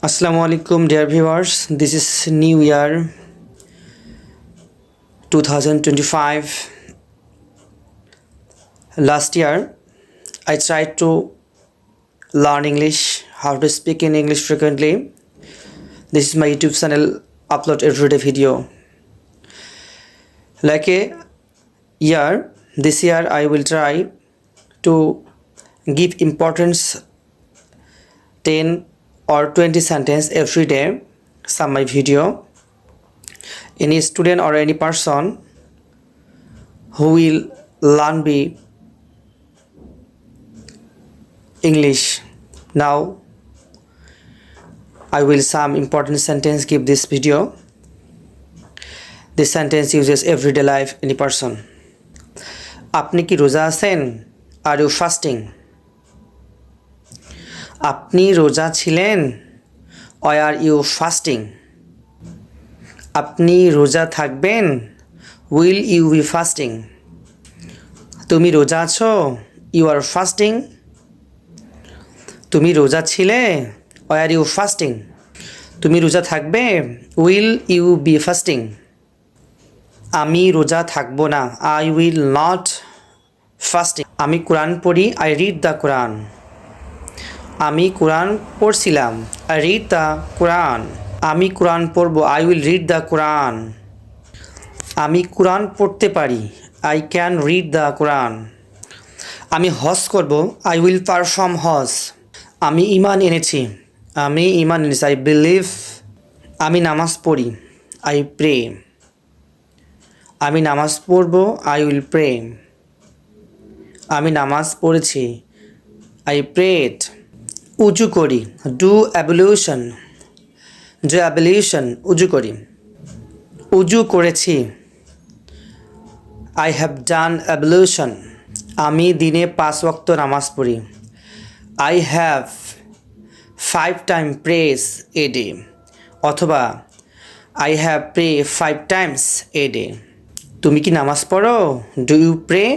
Assalamu alaikum, dear viewers. This is New Year 2025. Last year, I tried to learn English, how to speak in English frequently. This is my YouTube channel, upload everyday video. Like a year, this year I will try to give importance 10 or 20 sentence every day. Some my video. Any student or any person who will learn be English. Now I will some important sentence give this video. This sentence uses everyday life any person. আপনি কি রোজা আছেন? Are you fasting? আপনি রোজা ছিলেন? Or are you fasting? আপনি রোজা থাকবেন? Will you be fasting? তুমি রোজা আছো? You are fasting? তুমি রোজা ছিলে? Or are you fasting? তুমি রোজা থাকবে? Will you be fasting? আমি রোজা থাকবো না। I will not fasting. আমি কোরআন পড়ি। I read the Quran. আমি কোরআন পড়ছিলাম। I read the Quran. আমি কোরআন পড়ব। I will read the Quran. আমি কোরআন পড়তে পারি। I can read the Quran. আমি হজ করব। I will perform হজ। আমি ঈমান এনেছি। আমি ঈমান এনেছি। I believe. আমি নামাজ পড়ি। I pray. আমি নামাজ পড়ব। I will pray. আমি নামাজ পড়েছি। I prayed. উজু করি। Do ablution. Do ablution. উজু করি। উজু করেছি। I have done ablution. আমি দিনে 5 ওয়াক্ত নামাজ পড়ি। I have 5 times prays a day. অথবা I have pray 5 times a day. তুমি কি নামাজ পড়ো? Do you pray?